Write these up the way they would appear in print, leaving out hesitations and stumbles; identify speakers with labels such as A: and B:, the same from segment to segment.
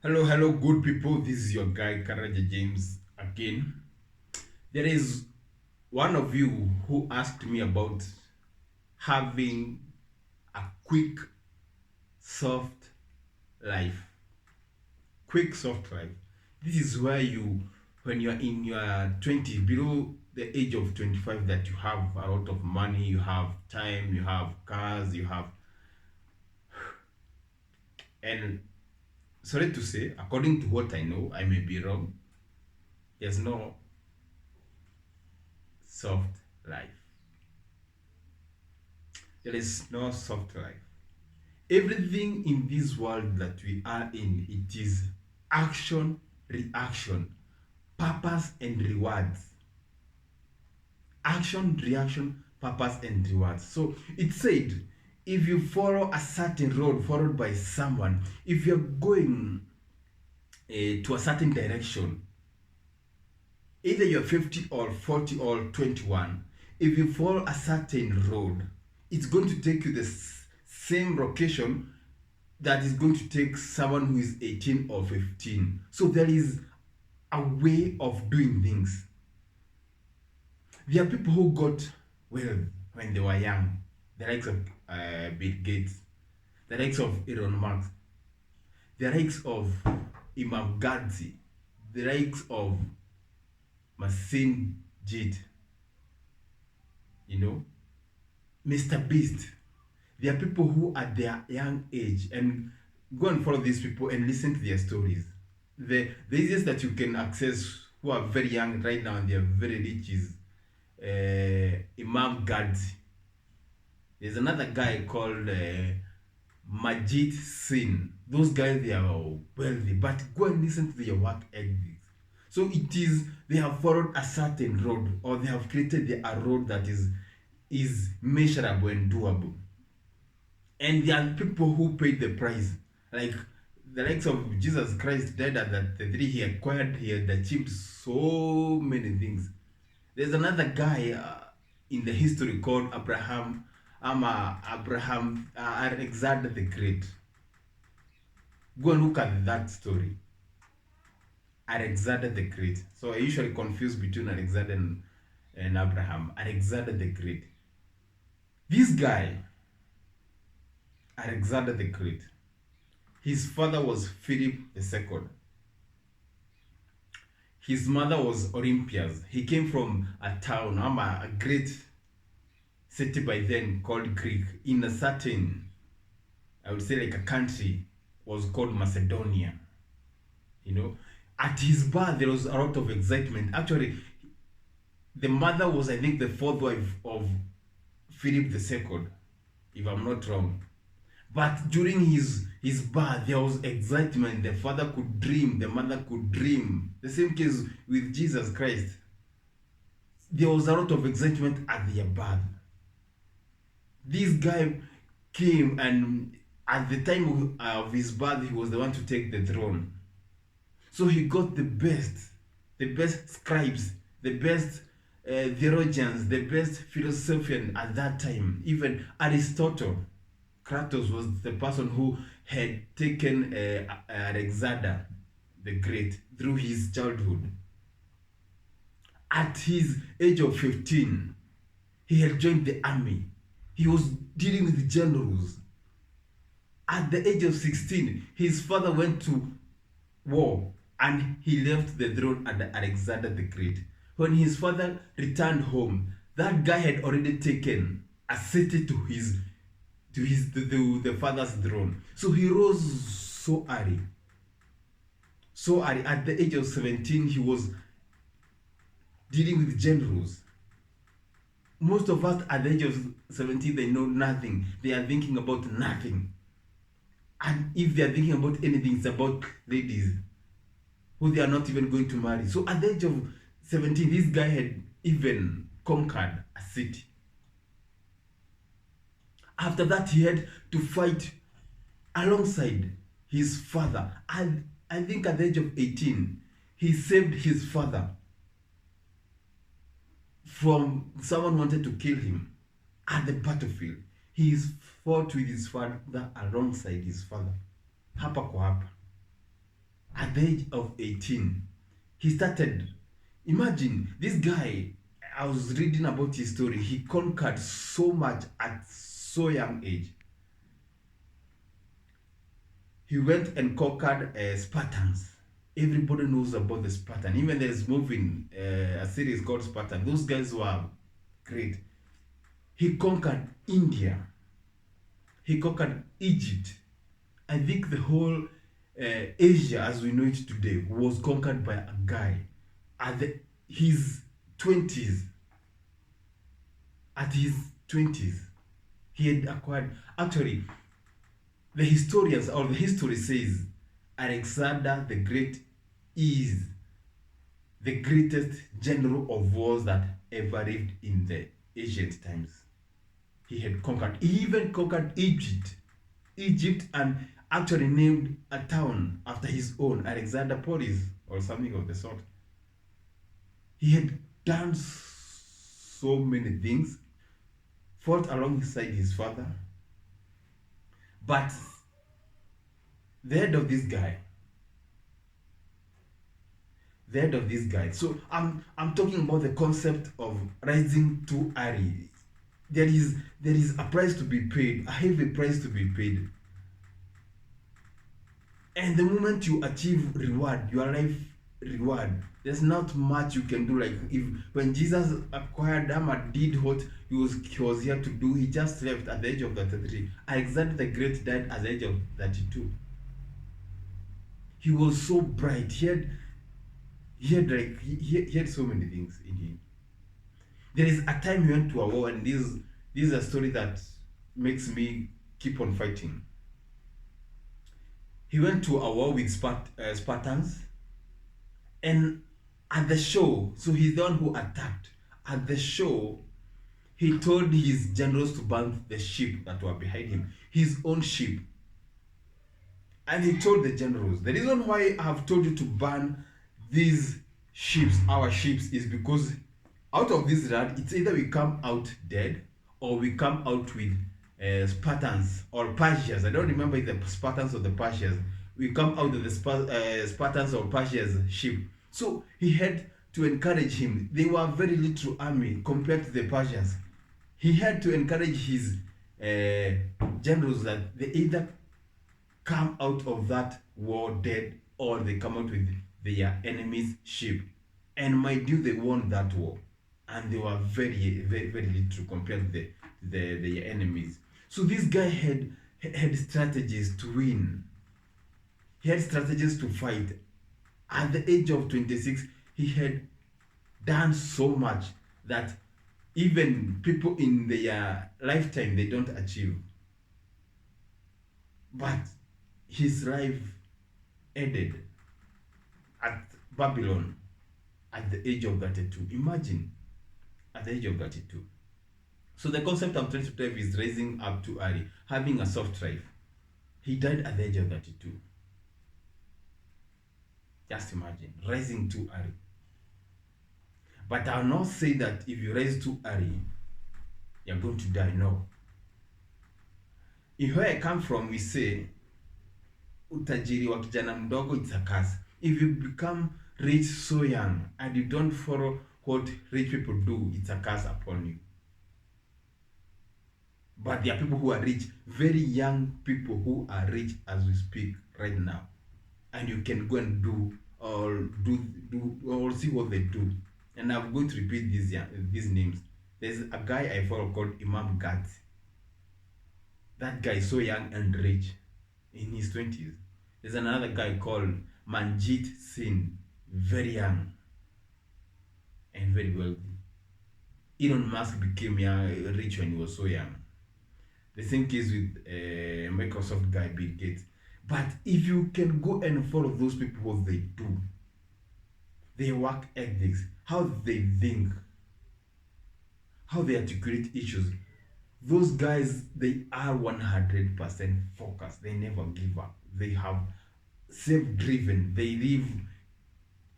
A: Hello, good people. This is your guy Karaja James again. There is one of you who asked me about having a quick, soft life. Quick, soft life. This is where when you're in your 20s, below the age of 25, that you have a lot of money, you have time, you have cars, and sorry to say, according to what I know, I may be wrong, there's no soft life. There is no soft life. Everything in this world that we are in, it is action, reaction, purpose and rewards. Action, reaction, purpose and rewards. So it said, if you follow a certain road followed by someone, if you're going to a certain direction, either you're 50 or 40 or 21, if you follow a certain road, it's going to take you the same location that is going to take someone who is 18 or 15. So there is a way of doing things. There are people who got wealth when they were young, the likes of Bill Gates, the likes of Elon Musk, the likes of Imam Gadzi, the likes of Masin Jid, you know, Mr. Beast. There are people who at their young age, and go and follow these people and listen to their stories. The easiest that you can access who are very young right now and they are very rich is Imam Gadzi. There's another guy called Majid Sin. Those guys, they are wealthy, but go and listen to their work ethics. So it is, they have followed a certain road, or they have created a road that is measurable and doable. And there are people who paid the price, like the likes of Jesus Christ died at that the three he had achieved so many things. There's another guy in the history called Abraham Alexander the Great. Go and look at that story. Alexander the Great. So I usually confuse between Alexander and Abraham. Alexander the Great. This guy, Alexander the Great, his father was Philip II. His mother was Olympias. He came from a town, a great city by then called Greek, in a certain, I would say like a country, was called Macedonia. You know, at his birth there was a lot of excitement. Actually, the mother was, I think, the fourth wife of Philip II, if I'm not wrong. But during his birth, there was excitement. The father could dream, the mother could dream. The same case with Jesus Christ. There was a lot of excitement at their birth. This guy came, and at the time of his birth, he was the one to take the throne. So he got the best scribes, the best theologians, the best philosophian at that time. Even Aristotle, Kratos, was the person who had taken Alexander the Great through his childhood. At his age of 15, he had joined the army. He was dealing with generals. At the age of 16, his father went to war and he left the throne under Alexander the Great. When his father returned home, that guy had already taken a city to the father's throne. So he rose so early. So early. At the age of 17, he was dealing with generals. Most of us at the age of 17, they know nothing. They are thinking about nothing. And if they are thinking about anything, it's about ladies who they are not even going to marry. So at the age of 17, this guy had even conquered a city. After that, he had to fight alongside his father. And I think at the age of 18, he saved his father from someone wanted to kill him at the battlefield. He fought with his father alongside his father. Hapa kwa hapa. At the age of 18, he started. Imagine this guy. I was reading about his story. He conquered so much at so young age. He went and conquered Spartans. Everybody knows about the Spartan. Even there's moving a series called Spartan. Those guys were great. He conquered India. He conquered Egypt. I think the whole Asia as we know it today was conquered by a guy at his 20s. At his 20s, he had acquired. Actually, the historians or the history says Alexander the Great is the greatest general of wars that ever lived in the ancient times. He had conquered, he even conquered Egypt, and actually named a town after his own, Alexanderpolis or something of the sort. He had done so many things, fought alongside his father, but the head of this guy, so I'm talking about the concept of rising too early. There is a price to be paid, a heavy price to be paid. And the moment you achieve reward, your life reward, there's not much you can do. Like when Jesus acquired did what he was here to do, he just left at the age of 33. Alexander the Great died at the age of 32. He was so bright. He had so many things in him. There is a time he went to a war, and this is a story that makes me keep on fighting. He went to a war with Spartans, and at the show, so he's the one who attacked. At the show, he told his generals to burn the ship that were behind him, his own ship. And he told the generals, the reason why I have told you to burn these ships, our ships, is because out of this run, it's either we come out dead or we come out with Spartans or Persians. I don't remember if the Spartans or the Persians. We come out of the Spartans or Persians ship. So he had to encourage him. They were very little army compared to the Persians. He had to encourage his generals that they either come out of that war dead or they come out with their enemy's ship. And mind you, they won that war, and they were very, very, very little compared to the enemies. So this guy had strategies to win. He had strategies to fight. At the age of 26, he had done so much that even people in their lifetime, they don't achieve. But his life ended at Babylon at the age of 32. Imagine, at the age of 32. So the concept I'm trying to tell is rising up too early, having a soft life. He died at the age of 32. Just imagine, rising too early. But I'll not say that if you rise too early, you're going to die. No. If where I come from, we say, utajiri wa kijana mdogo, it's a curse. If you become rich so young and you don't follow what rich people do, it's a curse upon you. But there are people who are rich, very young people who are rich as we speak right now. And you can go and do or see what they do. And I'm going to repeat these names. There's a guy I follow called Imam Ghazi. That guy is so young and rich in his 20s. There's another guy called Manjit Singh, very young and very wealthy. Elon Musk became rich when he was so young. The same case with Microsoft guy Bill Gates. But if you can go and follow those people, what they do, their work ethics, how they think, how they articulate issues, those guys, they are 100% focused. They never give up. They have self-driven. They live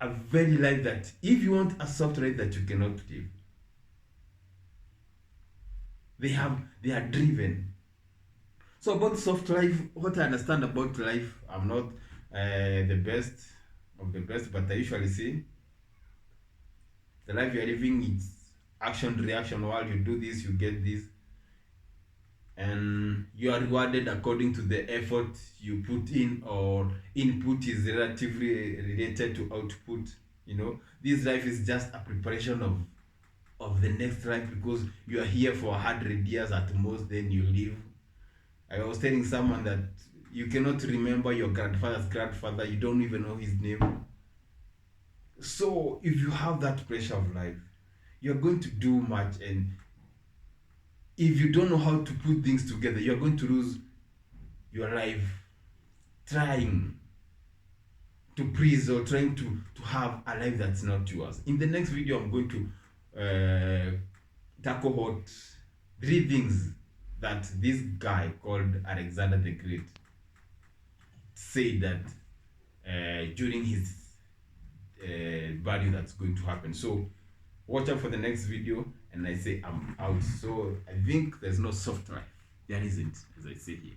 A: a very life that, if you want a soft life that you cannot live, they are driven. So about soft life, what I understand about life, I'm not the best of the best, but I usually say the life you are living, it's action reaction. While you do this, you get this, and you are rewarded according to the effort you put in, or input is relatively related to output. You know, this life is just a preparation of the next life, because you are here for 100 years at most, then you leave. I was telling someone that you cannot remember your grandfather's grandfather, you don't even know his name. So if you have that pressure of life, you're going to do much, and if you don't know how to put things together, you're going to lose your life trying to please, or trying to have a life that's not yours. In the next video, I'm going to tackle about 3 things that this guy called Alexander the Great said that during his value that's going to happen. So watch out for the next video, and I say I'm out. So I think there's no soft life. There isn't, as I say here.